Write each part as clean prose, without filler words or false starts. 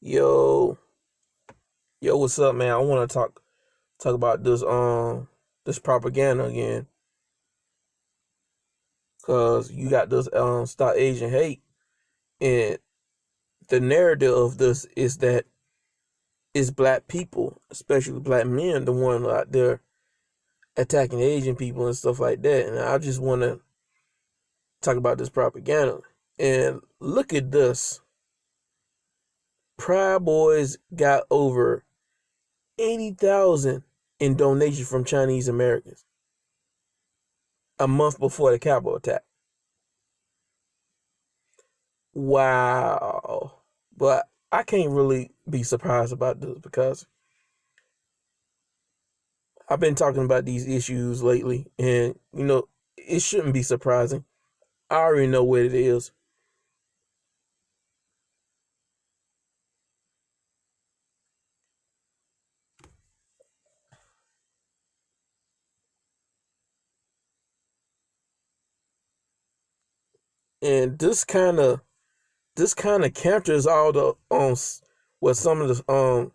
Yo, yo, what's up, man? I want to talk about this propaganda again, cause you got this stop Asian hate, and the narrative of this is that it's black people, especially black men, the one out there attacking Asian people and stuff like that. And I just want to talk about this propaganda and look at this. Proud Boys got over 80,000 in donations from Chinese Americans a month before the Capitol attack. Wow. But I can't really be surprised about this because I've been talking about these issues lately, and it shouldn't be surprising. I already know what it is. And this kind of captures all the what some of the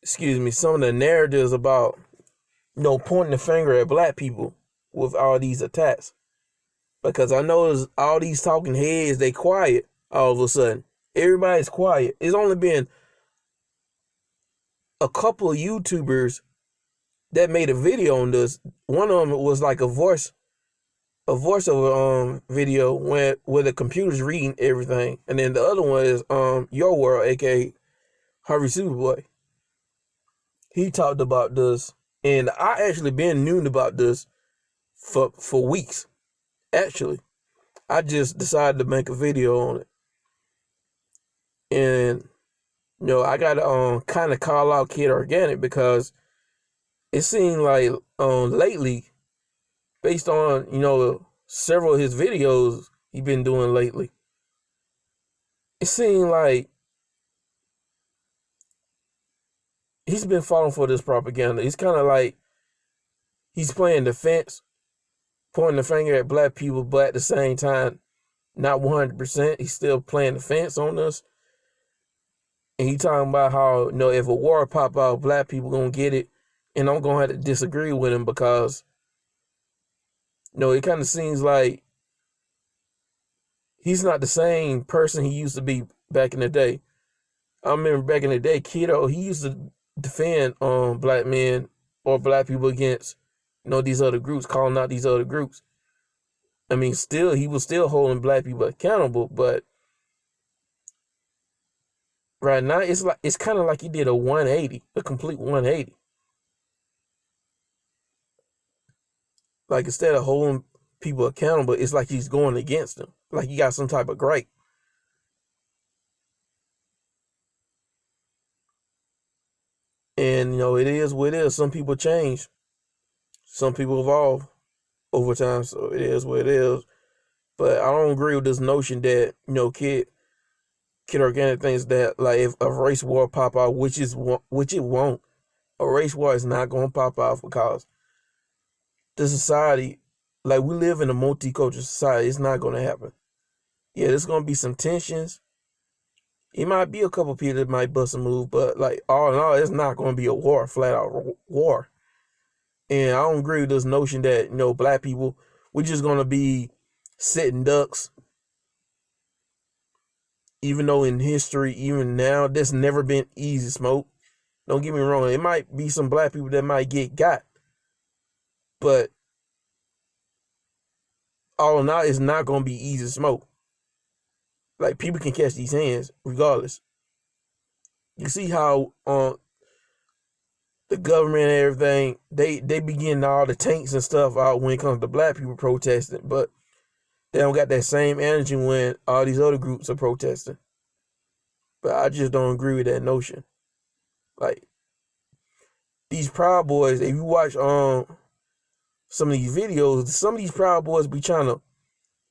some of the narratives about pointing the finger at black people with all these attacks. Because I notice all these talking heads, they quiet all of a sudden. Everybody's quiet. It's only been a couple of YouTubers that made a video on this. One of them was like a voiceover video where the computer's reading everything, and then the other one is Your World, aka Harvey Superboy. He talked about this, and I actually been knowing about this for weeks. Actually, I just decided to make a video on it, and I got to kind of call out Kid Organic because it seemed like lately, based on several of his videos he been doing lately, it seemed like he's been falling for this propaganda. It's kind of like he's playing defense, pointing the finger at black people, but at the same time, not 100%. He's still playing defense on us. And he talking about how, if a war pop out, black people gonna get it. And I'm gonna have to disagree with him because, it kind of seems like he's not the same person he used to be back in the day. I remember back in the day, Kiddo, he used to defend black men or black people against, these other groups, calling out these other groups. I mean, he was still holding black people accountable, but right now it's kind of like he did a complete 180. Like instead of holding people accountable, it's like he's going against them. Like he got some type of gripe. And it is what it is. Some people change. Some people evolve over time. So it is what it is. But I don't agree with this notion that, Kid Organic thinks that like if a race war pop out, which it won't. A race war is not gonna pop out because the society, like we live in a multicultural society, it's not gonna happen. Yeah, there's gonna be some tensions. It might be a couple people that might bust a move, but like all in all, it's not gonna be a war, flat out war. And I don't agree with this notion that, black people, we're just gonna be sitting ducks. Even though in history, even now, there's never been easy smoke. Don't get me wrong, it might be some black people that might get got. But all in all, it's not gonna be easy smoke. Like people can catch these hands regardless. You see how the government and everything, they be getting all the tanks and stuff out when it comes to black people protesting, but they don't got that same energy when all these other groups are protesting. But I just don't agree with that notion. Like these Proud Boys, if you watch some of these videos, some of these Proud Boys be trying to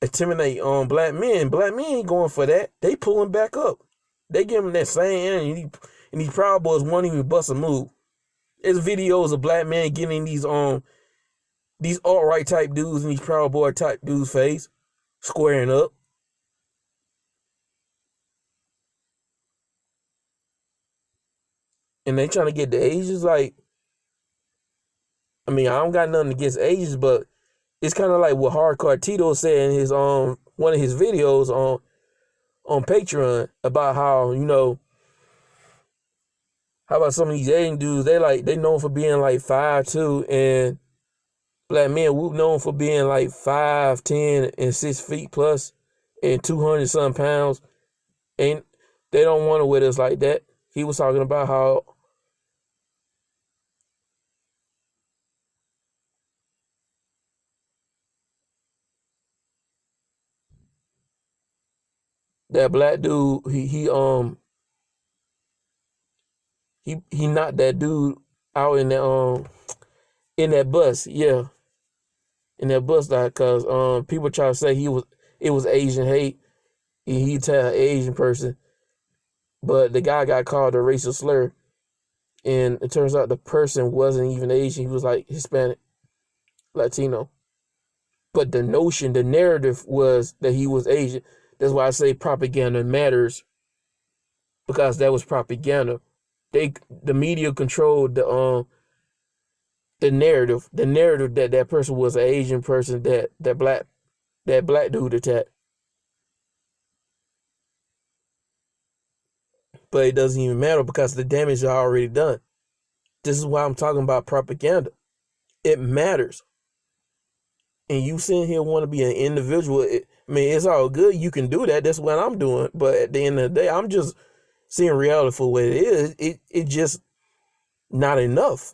intimidate black men. Black men ain't going for that. They pulling back up. They give them that same energy, and these Proud Boys won't even bust a move. There's videos of black men getting these alt-right type dudes and these Proud Boy type dudes' face, squaring up. and they trying to get the Asians. Like, I mean, I don't got nothing against Asians, but it's kind of like what Hardcore Tito said in his one of his videos on Patreon about how, how about some of these Asian dudes, they known for being like 5'2", and black men we known for being like 5'10" and 6 feet plus and 200 some pounds, and they don't want to with us like that. He was talking about how that black dude, he knocked that dude out in that bus, yeah, in that bus that cause people try to say it was Asian hate, and he tell an Asian person, but the guy got called a racial slur, and it turns out the person wasn't even Asian. He was like Hispanic, Latino. But the notion, the narrative was that he was Asian. That's why I say propaganda matters, because that was propaganda. The media controlled the narrative that that person was an Asian person that black dude attacked. But it doesn't even matter because the damage is already done. This is why I'm talking about propaganda. It matters. And you sitting here want to be an individual. I mean, it's all good. You can do that. That's what I'm doing. But at the end of the day, I'm just seeing reality for what it is. It just not enough.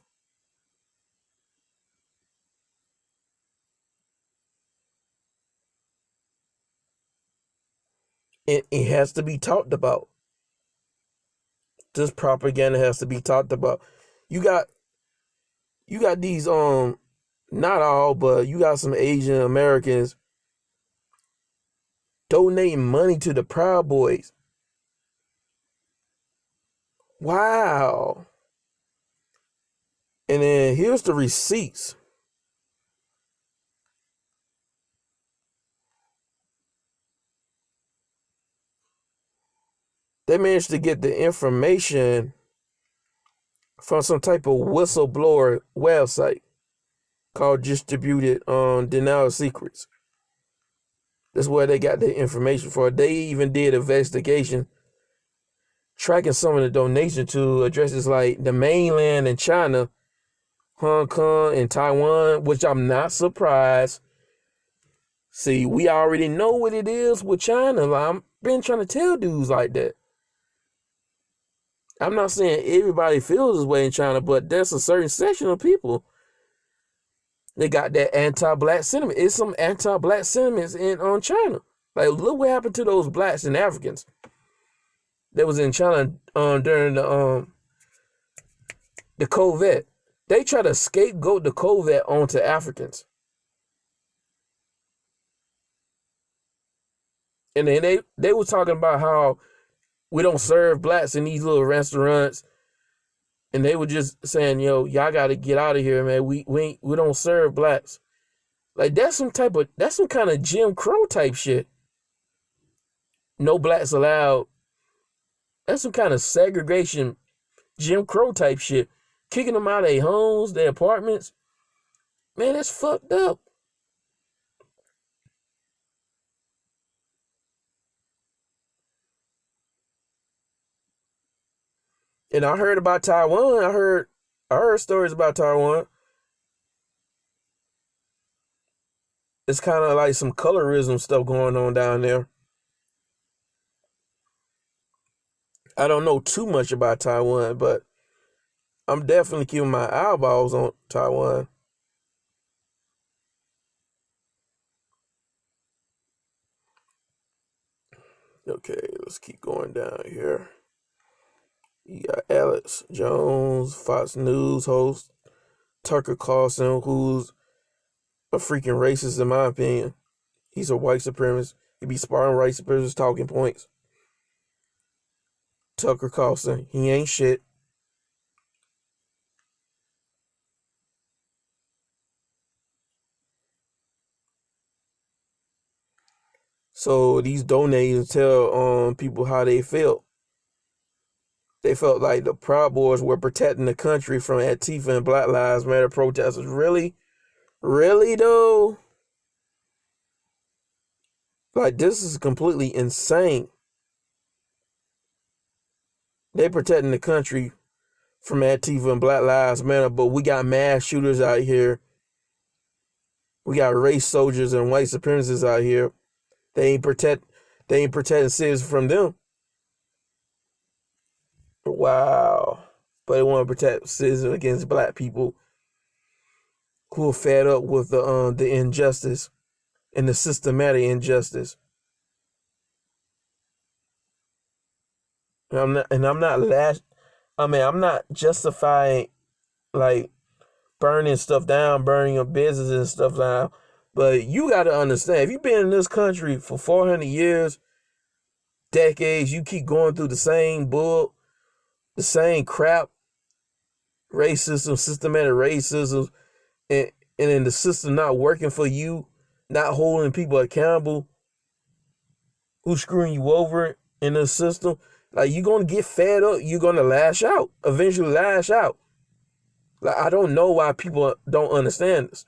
It has to be talked about. This propaganda has to be talked about. You got you got these not all, but you got some Asian Americans donating money to the Proud Boys. Wow. And then here's the receipts. They managed to get the information from some type of whistleblower website called Distributed Denial Secrets. That's where they got the information for. They even did investigation tracking some of the donation to addresses like the mainland and China, Hong Kong and Taiwan, which I'm not surprised. See, we already know what it is with China. Like, I've been trying to tell dudes like that. I'm not saying everybody feels this way in China, but there's a certain section of people. They got that anti-black sentiment. It's some anti-black sentiments in on China. Like, look what happened to those blacks and Africans that was in China during the COVID. They try to scapegoat the COVID onto Africans. And then they were talking about how we don't serve blacks in these little restaurants. And they were just saying, yo, y'all gotta get out of here, man. We don't serve blacks. Like that's some kind of Jim Crow type shit. No blacks allowed. That's some kind of segregation, Jim Crow type shit. Kicking them out of their homes, their apartments. Man, that's fucked up. And I heard about Taiwan. I heard stories about Taiwan. It's kind of like some colorism stuff going on down there. I don't know too much about Taiwan, but I'm definitely keeping my eyeballs on Taiwan. Okay, let's keep going down here. You got Alex Jones, Fox News host, Tucker Carlson, who's a freaking racist in my opinion. He's a white supremacist. He be sparring white supremacist talking points. Tucker Carlson, he ain't shit. So these donators tell people how they felt. They felt like the Proud Boys were protecting the country from Antifa and Black Lives Matter protesters. Really? Really, though? Like, this is completely insane. They protecting the country from Antifa and Black Lives Matter, but we got mass shooters out here. We got race soldiers and white supremacists out here. They ain't protecting citizens from them. Wow. But they want to protect citizens against black people who are fed up with the injustice and the systematic injustice. I'm not justifying like burning stuff down, burning your business and stuff down. But you got to understand, if you've been in this country for 400 years, decades, you keep going through the same bull, the same crap, racism, systematic racism, and then the system not working for you, not holding people accountable, who's screwing you over in the system, like you're going to get fed up. You're going to lash out, eventually lash out. Like, I don't know why people don't understand this.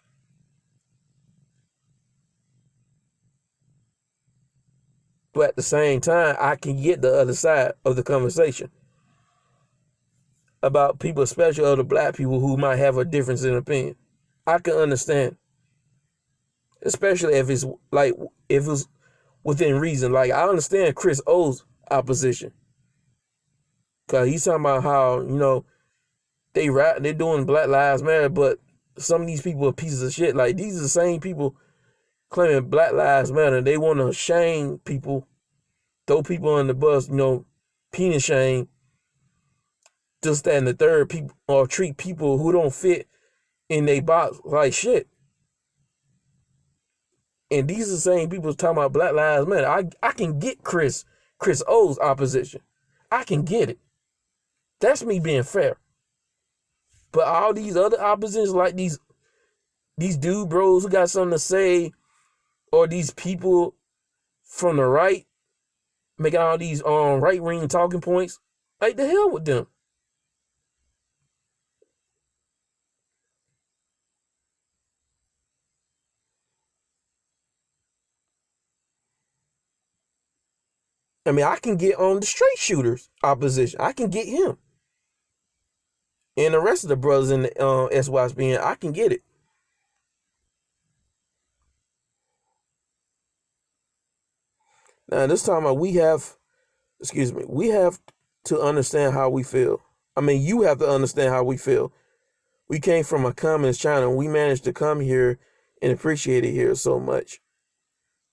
But at the same time, I can get the other side of the conversation about people, especially other black people who might have a difference in opinion. I can understand, especially if it's within reason. Like, I understand Chris O's opposition, cause he's talking about how they're doing Black Lives Matter, but some of these people are pieces of shit. Like, these are the same people claiming Black Lives Matter. They want to shame people, throw people on the bus, penis shame, just that and the third, people, or treat people who don't fit in their box like shit. And these are the same people talking about Black Lives Matter. I can get Chris O's opposition. I can get it. That's me being fair. But all these other oppositions, like these dude bros who got something to say, or these people from the right making all these right wing talking points, like, the hell with them. I mean, I can get on the straight shooters opposition. I can get him. And the rest of the brothers in the SYSBN, I can get it. Now, this time we have to understand how we feel. I mean, you have to understand how we feel. We came from a communist China, and we managed to come here and appreciate it here so much.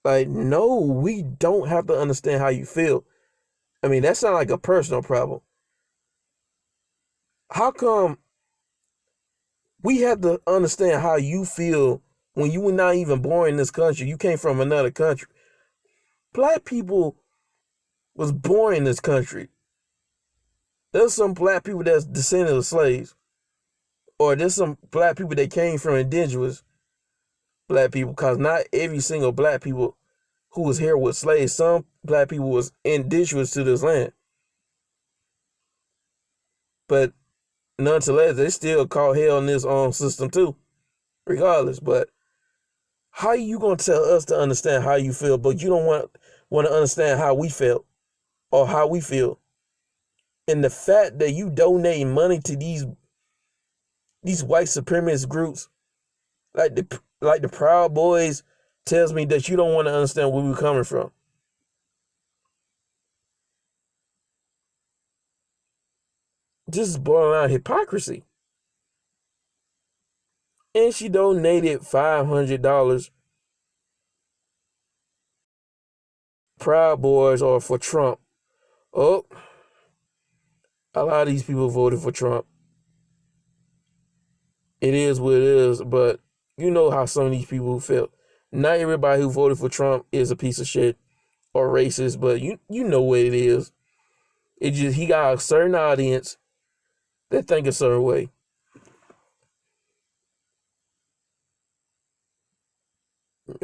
Like, no, we don't have to understand how you feel. I mean, that's not like a personal problem. How come we have to understand how you feel when you were not even born in this country? You came from another country. Black people was born in this country. There's some black people that's descended of slaves. Or there's some black people that came from indigenous black people, because not every single black people who was here was slaves. Some black people was indigenous to this land. But nonetheless, they still call hell in this system too, regardless. But how are you gonna tell us to understand how you feel, but you don't want to understand how we felt or how we feel? And the fact that you donate money to these white supremacist groups, like the Proud Boys, tells me that you don't want to understand where we're coming from. This is borderline hypocrisy. And she donated $500. Proud Boys are for Trump. Oh, a lot of these people voted for Trump. It is what it is, but you know how some of these people feel. Not everybody who voted for Trump is a piece of shit or racist, but you know what it is. It just, he got a certain audience that think a certain way.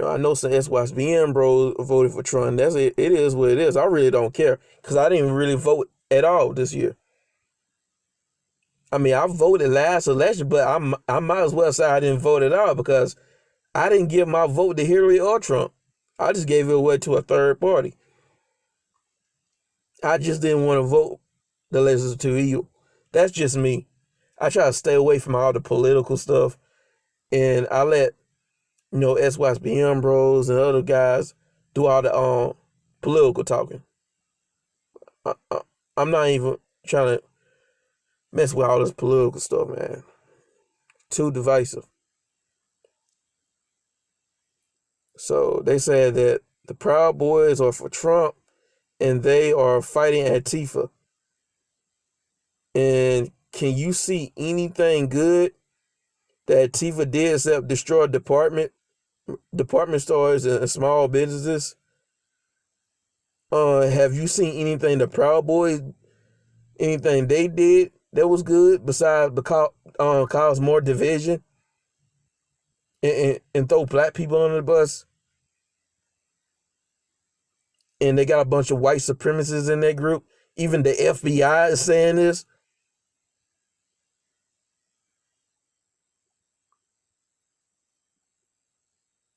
I know some SYSBN bros voted for Trump. That's it. It is what it is. I really don't care, because I didn't really vote at all this year. I mean, I voted last election, but I might as well say I didn't vote at all because I didn't give my vote to Hillary or Trump. I just gave it away to a third party. I just didn't want to vote the lesser two evil. That's just me. I try to stay away from all the political stuff, and I let SYSBM bros and other guys do all the political talking. I, I'm not even trying to mess with all this political stuff, man. Too divisive. So they said that the Proud Boys are for Trump and they are fighting Antifa. And can you see anything good that Antifa did except destroy department stores and small businesses? Have you seen anything the Proud Boys, anything they did that was good besides cause more division and throw black people under the bus? And they got a bunch of white supremacists in that group. Even the FBI is saying this.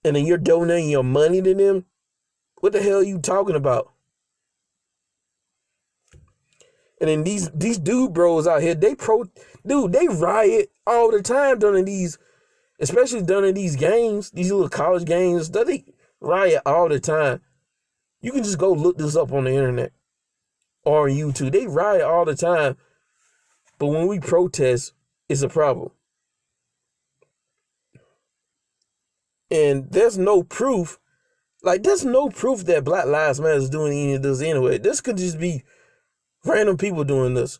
And then you're donating your money to them? What the hell are you talking about? And then these dude bros out here, they riot all the time during these, especially during these games, these little college games. They riot all the time. You can just go look this up on the internet or on YouTube. They riot all the time. But when we protest, it's a problem. And there's no proof. There's no proof that Black Lives Matter is doing any of this anyway. This could just be random people doing this.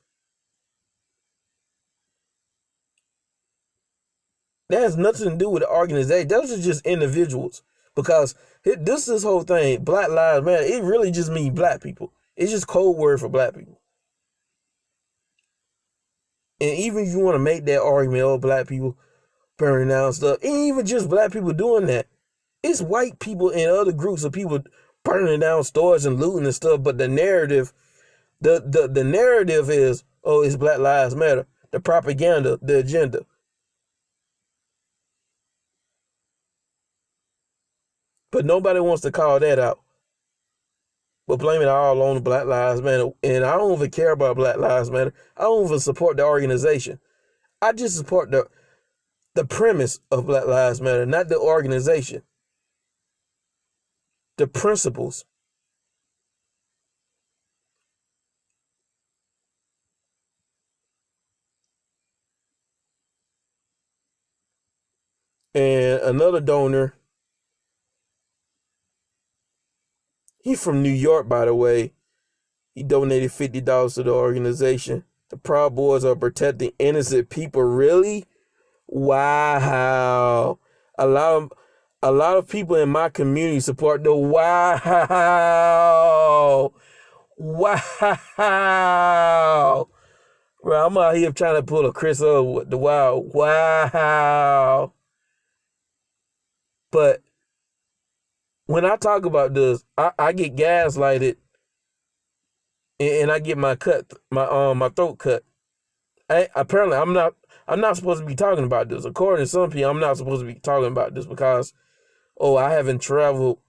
That has nothing to do with the organization. Those are just individuals. Because this whole thing, Black Lives Matter, it really just means black people. It's just code word for black people. And even if you want to make that argument, oh, black people burning down stuff, it ain't even just black people doing that. It's white people and other groups of people burning down stores and looting and stuff. But the narrative, the narrative is, oh, it's Black Lives Matter. The propaganda, the agenda. But nobody wants to call that out. But blame it all on Black Lives Matter. And I don't even care about Black Lives Matter. I don't even support the organization. I just support the premise of Black Lives Matter, not the organization. The principles. And another donor, he's from New York, by the way. He donated $50 to the organization. The Proud Boys are protecting innocent people. Really? Wow. A lot of people in my community support the wow. Wow. Bro, I'm out here trying to pull a Chris over with the wow. Wow. But when I talk about this, I get gaslighted and I get my throat cut. Apparently I'm not supposed to be talking about this. According to some people, I'm not supposed to be talking about this because, I haven't traveled,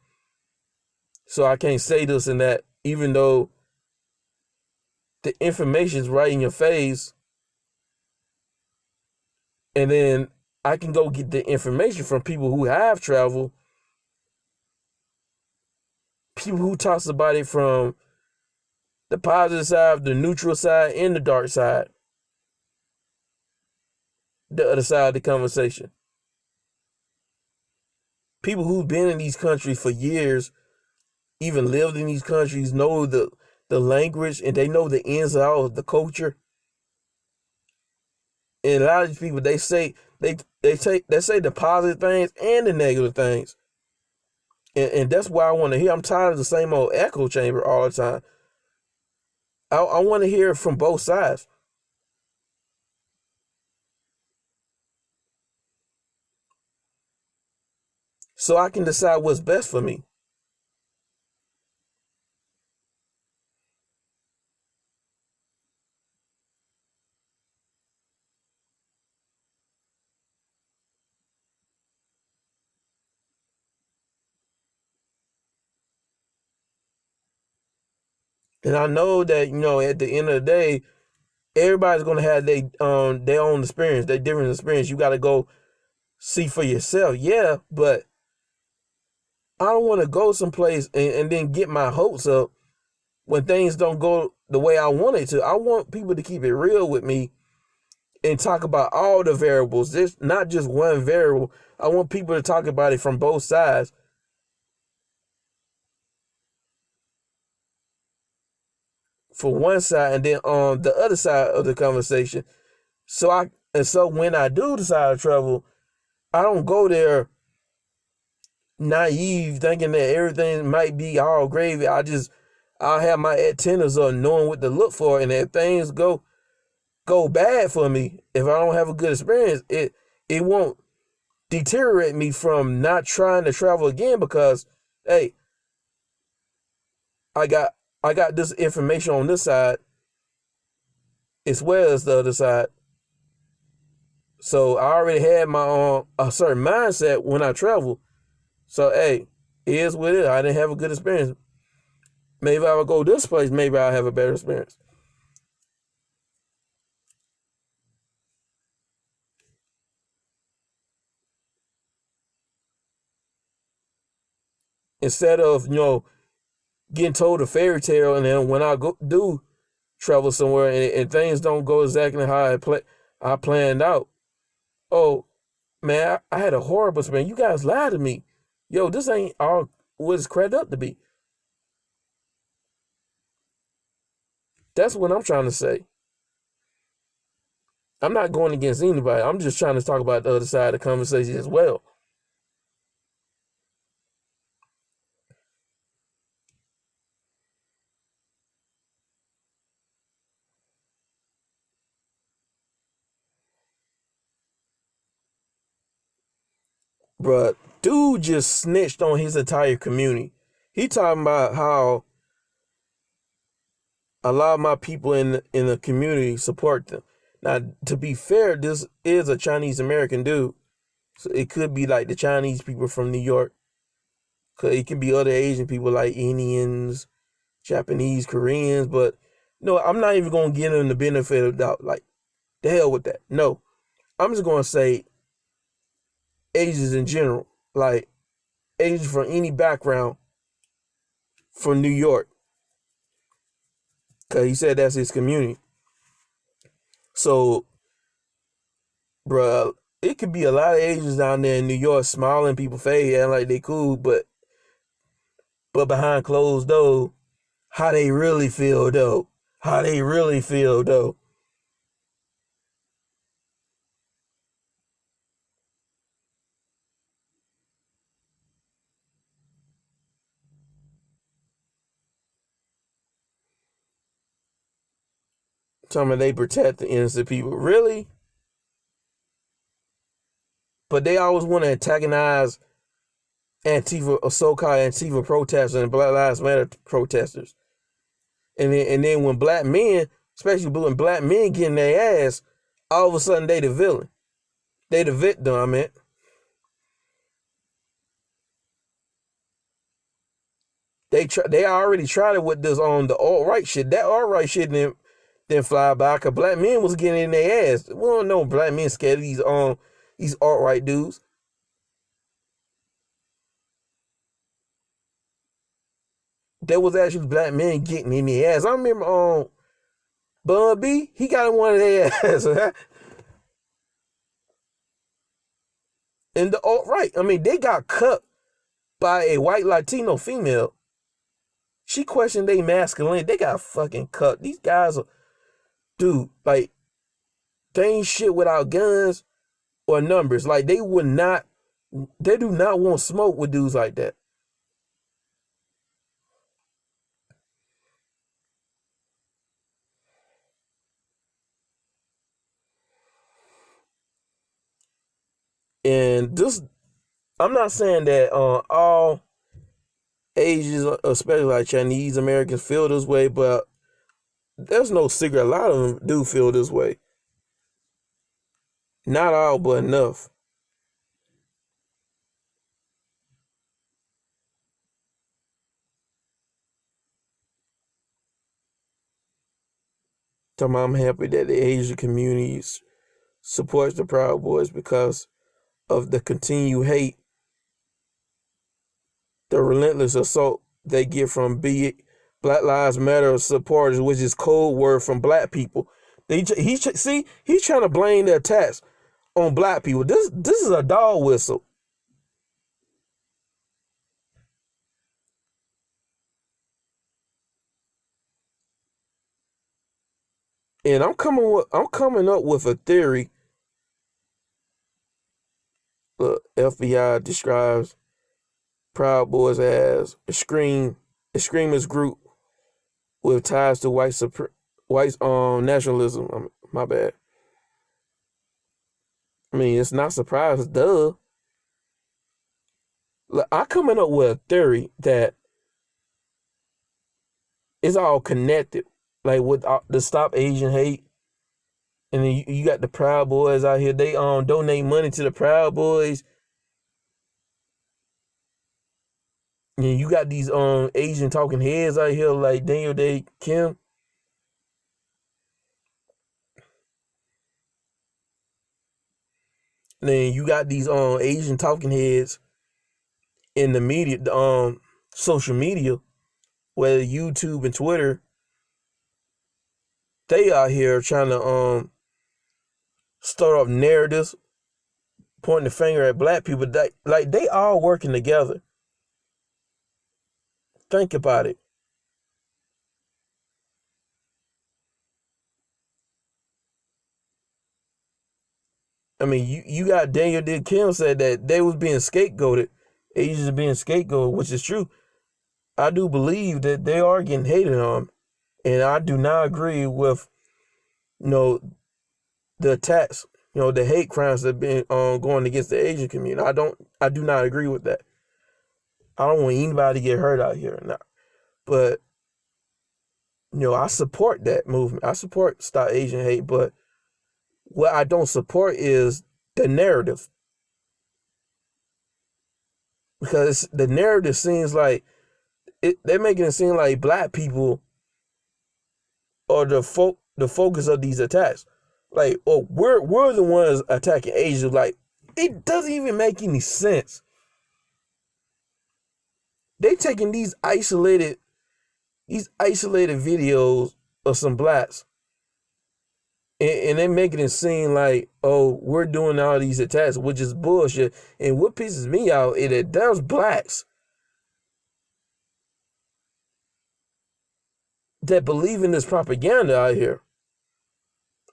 so I can't say this and that, even though the information is right in your face. And then I can go get the information from people who have traveled, people who talks about it from the positive side, the neutral side, and the dark side, the other side of the conversation. People who've been in these countries for years, even lived in these countries, know the language and they know the ins and outs of the culture. And a lot of these people, they say the positive things and the negative things. And that's why I want to hear. I'm tired of the same old echo chamber all the time. I want to hear from both sides. So I can decide what's best for me. And I know that, at the end of the day, everybody's gonna have their own experience, their different experience. You gotta go see for yourself. Yeah, but I don't wanna go someplace and then get my hopes up when things don't go the way I want it to. I want people to keep it real with me and talk about all the variables. There's not just one variable. I want people to talk about it from both sides. For one side and then on the other side of the conversation. So when I do decide to travel, I don't go there naive thinking that everything might be all gravy. I'll have my antennas on knowing what to look for, and if things go bad for me, if I don't have a good experience, it won't deteriorate me from not trying to travel again because hey, I got I got this information on this side as well as the other side. So I already had my a certain mindset when I travel. So hey, it is what it is. I didn't have a good experience. Maybe I will go this place. Maybe I'll have a better experience. Instead of getting told a fairy tale, and then when I do travel somewhere and things don't go exactly how I planned out. Oh man, I had a horrible experience. You guys lied to me. Yo, this ain't all what it's cracked up to be. That's what I'm trying to say. I'm not going against anybody. I'm just trying to talk about the other side of the conversation as well. But dude just snitched on his entire community. He talking about how a lot of my people in the community support them. Now, to be fair, this is a Chinese American dude, so it could be like the Chinese people from New York. It can be other Asian people like Indians, Japanese, Koreans. But no, I'm not even gonna give them the benefit of the doubt. Like the hell with that. No, I'm just gonna say Asians in general, like Asians from any background from New York, because he said that's his community. So, bruh, it could be a lot of Asians down there in New York smiling people face, and like they cool, but behind closed doors, how they really feel though. How they really feel though. Some of they protect the innocent people. Really? But they always want to antagonize Antifa or so-called Antifa protesters and Black Lives Matter protesters. And then when black men, especially when black men getting their ass, all of a sudden they the villain. They the victim, I mean. They already tried it with this on the alt right shit. That alt right shit didn't fly by because black men was getting in their ass. We don't know black men scared of these alt right dudes. There was actually black men getting in their ass. I remember Bun B, he got in one of their ass. And the alt right, I mean, they got cut by a white Latino female. She questioned their masculinity. They got fucking cut. These guys are, dude, like, they ain't shit without guns or numbers. Like, they do not want smoke with dudes like that. And this, I'm not saying that all Asians, especially like Chinese Americans, feel this way, but there's no secret. A lot of them do feel this way. Not all, but enough. Talking about I'm happy that the Asian community supports the Proud Boys because of the continued hate, the relentless assault they get from Black Lives Matter supporters, which is code word from black people. He's trying to blame the attacks on black people. This is a dog whistle. And I'm coming up with a theory. The FBI describes Proud Boys as a extremist group with ties to white nationalism. My bad. I mean, it's not surprising, duh. I'm coming up with a theory that it's all connected, like with the Stop Asian Hate, and then you got the Proud Boys out here. They donate money to the Proud Boys. And you got these Asian talking heads out here like Daniel Day Kim. And then you got these Asian talking heads in the media, the social media, whether YouTube and Twitter. They out here trying to start off narratives, pointing the finger at black people. They all working together. Think about it. I mean, you got Daniel D. Kim said that they was being scapegoated. Asians are being scapegoated, which is true. I do believe that they are getting hated on. And I do not agree with, the attacks, the hate crimes that have been going against the Asian community. I do not agree with that. I don't want anybody to get hurt out here. Now. But, I support that movement. I support Stop Asian Hate, but what I don't support is the narrative. Because the narrative seems like they're making it seem like black people are the focus of these attacks. Like, oh, we're the ones attacking Asia. Like, it doesn't even make any sense. They taking these isolated videos of some blacks, and they're making it seem like, oh, we're doing all these attacks, which is bullshit. And what pisses me out is that there's blacks that believe in this propaganda out here,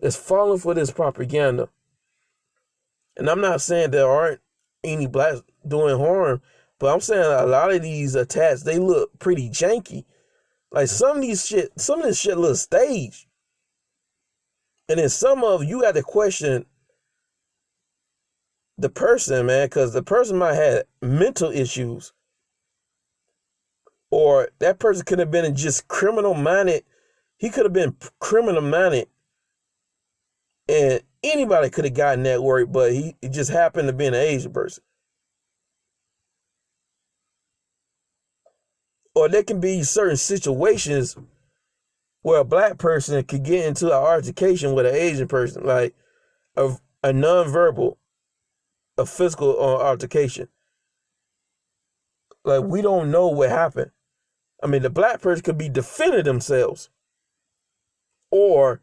that's falling for this propaganda. And I'm not saying there aren't any blacks doing harm, but I'm saying a lot of these attacks, they look pretty janky. Like some of this shit looks staged. And then some of you got to question the person, man, because the person might have mental issues. Or that person could have been just criminal minded. He could have been criminal minded. And anybody could have gotten that word, but he just happened to be an Asian person. Or there can be certain situations where a black person could get into an altercation with an Asian person, like a nonverbal, a physical altercation. Like, we don't know what happened. I mean, the black person could be defending themselves, or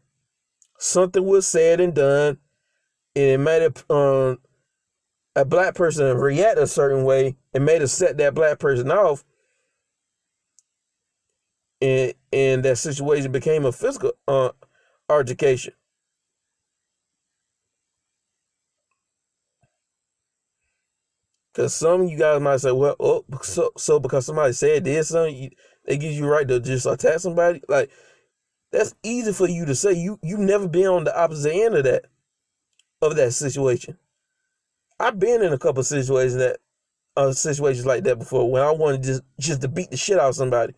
something was said and done, and it made a black person react a certain way and made us set that black person off, and that situation became a physical altercation. Because some of you guys might say, well, oh, so because somebody said this, they give you right to just attack somebody. Like, that's easy for you to say. You never been on the opposite end of that situation. I've been in a couple of situations like that before, when I wanted just to beat the shit out of somebody.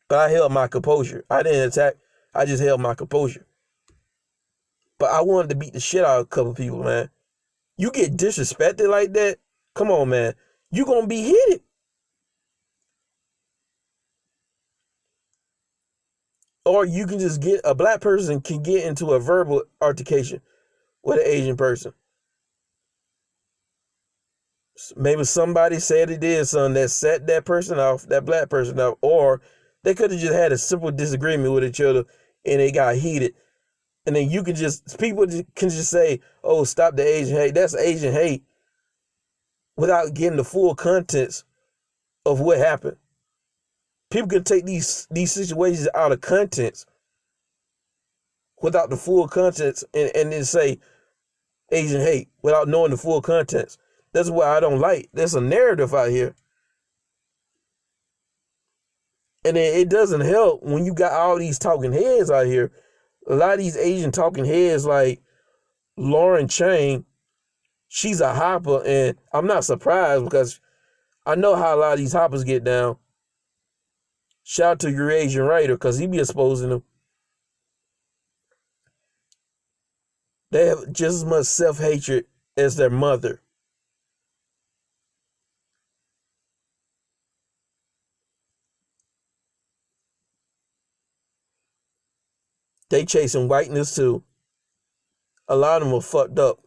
But I held my composure. I didn't attack. I just held my composure. But I wanted to beat the shit out of a couple of people, man. You get disrespected like that, come on, man. You gonna be hit. Or you can just get a black person can get into a verbal altercation with an Asian person. Maybe somebody said it did something that set that person off, that black person off, or they could have just had a simple disagreement with each other and they got heated. And then you can just, people can just say, oh, stop the Asian hate. That's Asian hate without getting the full contents of what happened. People can take these situations out of context without the full contents and then say Asian hate without knowing the full contents. That's what I don't like. There's a narrative out here. And it doesn't help when you got all these talking heads out here. A lot of these Asian talking heads like Lauren Chang, she's a hopper, and I'm not surprised because I know how a lot of these hoppers get down. Shout out to your Asian writer because he be exposing them. They have just as much self-hatred as their mother. They chasing whiteness too. A lot of them are fucked up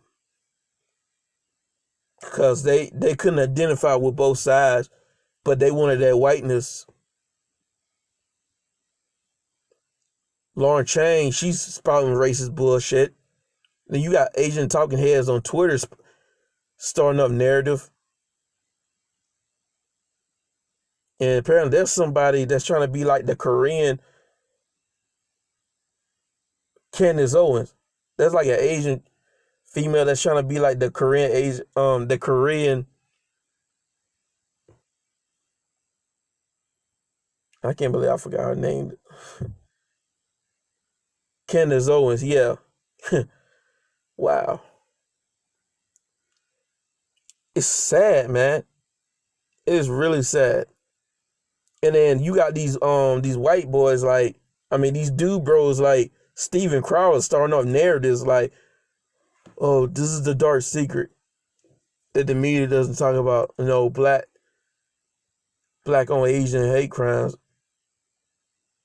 because they couldn't identify with both sides, but they wanted that whiteness. Lauren Chang, she's spouting racist bullshit. Then you got Asian talking heads on Twitter starting up narrative. And apparently there's somebody that's trying to be like the Korean Candace Owens. There's like an Asian female that's trying to be like the Korean Asian, the Korean. I can't believe I forgot her name. Candace Owens, yeah. Wow. It's sad, man. It is really sad. And then you got these white boys like, I mean, these dude bros like Steven Crowder starting up narratives like, oh, this is the dark secret that the media doesn't talk about, black on Asian hate crimes.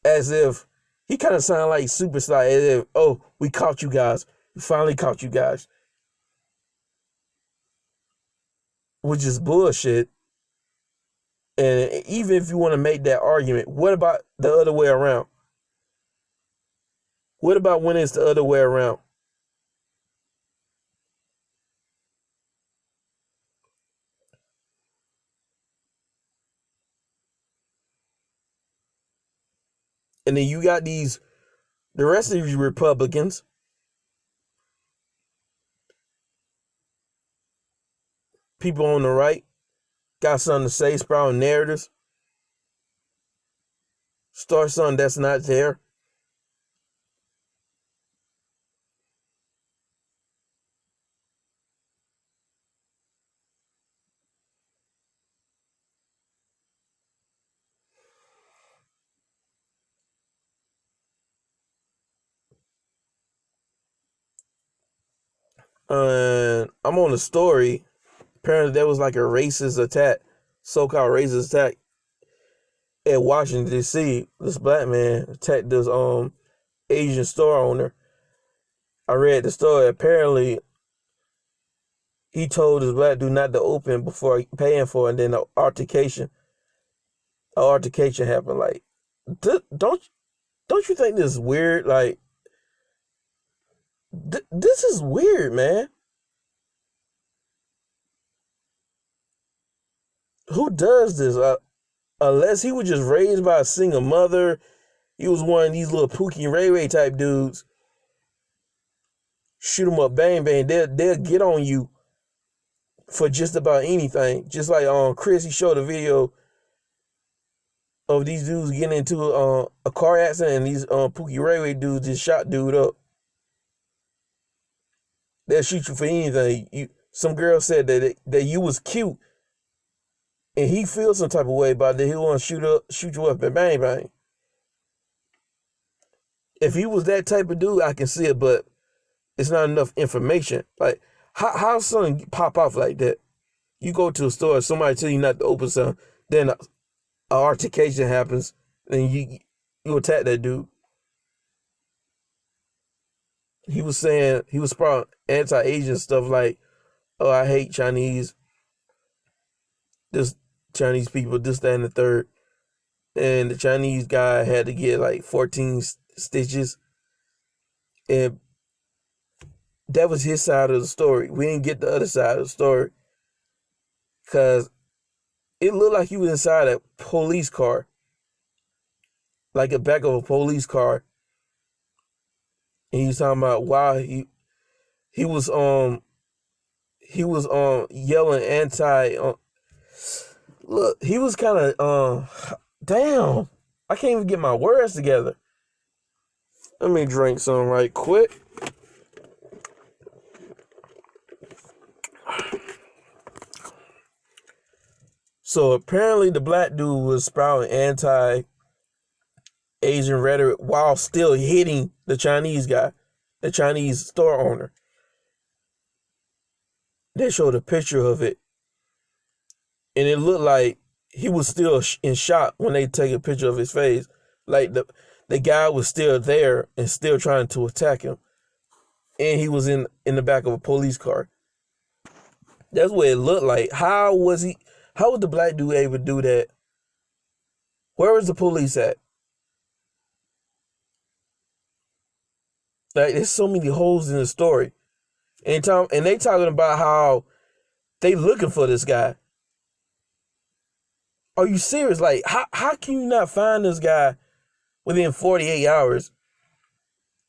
As if he kind of sounded like Superstar, as if, oh, we caught you guys. We finally caught you guys. Which is bullshit. And even if you want to make that argument, what about the other way around? What about when it's the other way around? And then you got the rest of these Republicans people on the right got something to say, sprouting narratives, start something that's not there. And I'm on a story. Apparently there was like a racist attack, so-called racist attack at Washington, D.C. This black man attacked this Asian store owner. I read the story. Apparently, he told this black dude not to open before paying for it, and then an altercation happened. Like, don't you think this is weird? Like, this is weird, man. Who does this? Unless he was just raised by a single mother, he was one of these little Pookie Ray Ray type dudes. Shoot him up, bang bang. They'll get on you for just about anything. Just like Chris, he showed a video of these dudes getting into a car accident, and these Pookie Ray Ray dudes just shot dude up. They'll shoot you for anything. Some girl said that you was cute, and he feels some type of way about that. He want to shoot you up and bang bang. If he was that type of dude, I can see it, but it's not enough information. Like, how something pop off like that? You go to a store, somebody tell you not to open something, then an altercation happens, and you attack that dude. he was saying he was sprouting anti-Asian stuff like, "Oh, I hate Chinese, this Chinese people, this, that, and the third." And the Chinese guy had to get like 14 stitches, and that was his side of the story. We didn't get the other side of the story because it looked like he was inside a police car, like a back of a police car, and he was talking about why he was yelling anti. Look, he was kind of damn. I can't even get my words together. Let me drink some right quick. So apparently the black dude was spouting anti-Asian rhetoric while still hitting the Chinese guy, the Chinese store owner. They showed a picture of it, and it looked like he was still in shock when they take a picture of his face. Like the guy was still there and still trying to attack him, and he was in the back of a police car. That's what it looked like. How was the black dude able to do that? Where was the police at? Like, there's so many holes in the story. And they talking about how they looking for this guy. Are you serious? Like, how can you not find this guy within 48 hours?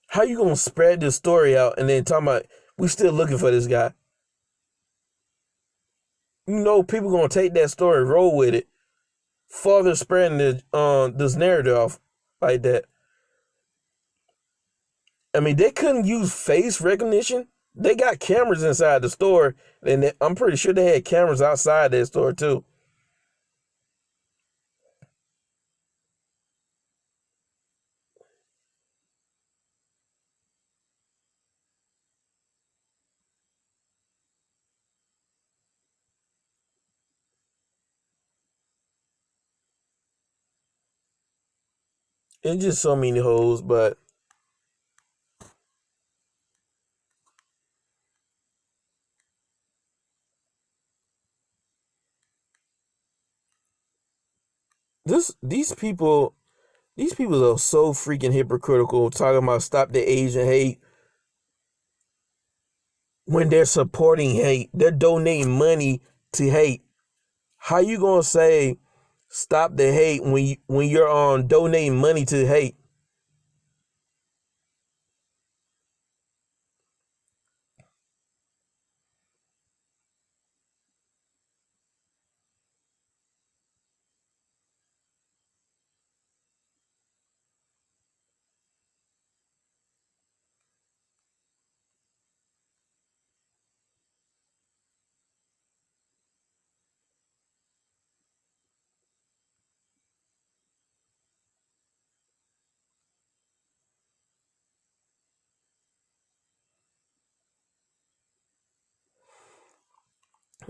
How you gonna spread this story out and then talking about we still looking for this guy? You know, people gonna take that story, roll with it, further spreading this narrative off like that. I mean, they couldn't use face recognition. They got cameras inside the store, and I'm pretty sure they had cameras outside that store too. It's just so many holes, but these people are so freaking hypocritical, talking about stop the Asian hate when they're supporting hate. They're donating money to hate. How you gonna say stop the hate when you're on donating money to hate?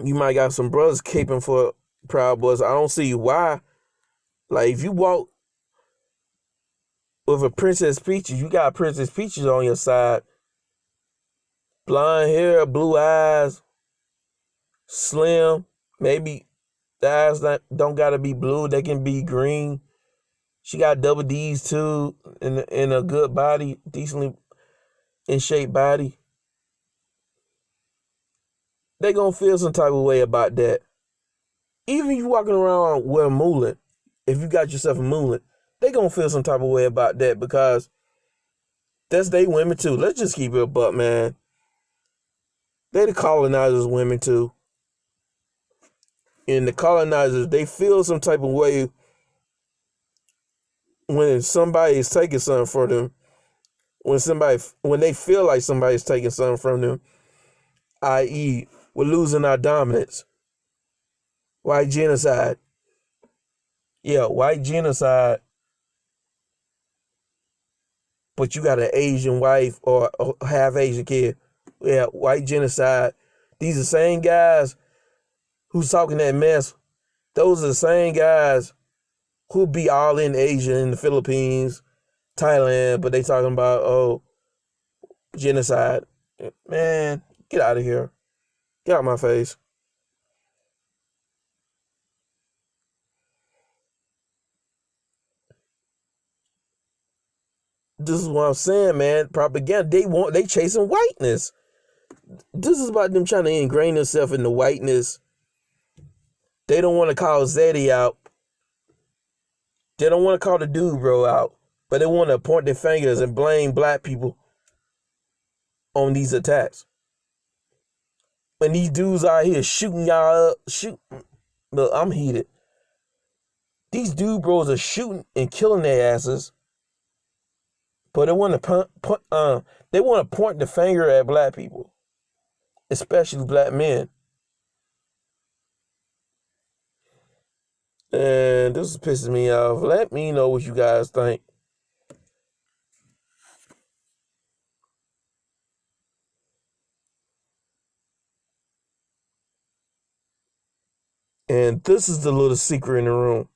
You might got some brothers caping for Proud Boys. I don't see why. Like, if you walk with a Princess Peaches, you got Princess Peaches on your side. Blonde hair, blue eyes, slim. Maybe the eyes don't gotta be blue. They can be green. She got double D's too, in a good body, decently in shape body. They gonna feel some type of way about that. Even you walking around with a mullet, if you got yourself a mullet, they gonna feel some type of way about that because that's they women too. Let's just keep it a buck, man. They the colonizers women too. And the colonizers, they feel some type of way when somebody is taking something from them. When they feel like somebody's taking something from them, i.e., we're losing our dominance. White genocide. Yeah, white genocide, but you got an Asian wife or a half Asian kid. Yeah, white genocide. These are the same guys who's talking that mess. Those are the same guys who be all in Asia, in the Philippines, Thailand, but they talking about, oh, genocide. Man, get out of here. Get out my face. This is what I'm saying, man. Propaganda. They chasing whiteness. This is about them trying to ingrain themselves in the whiteness. They don't want to call Zeddy out. They don't want to call the dude bro out. But they want to point their fingers and blame black people on these attacks. When these dudes out here shooting y'all up, look, I'm heated. These dude bros are shooting and killing their asses, but they want to point the finger at black people, especially black men. And this is pissing me off. Let me know what you guys think. And this is the little secret in the room.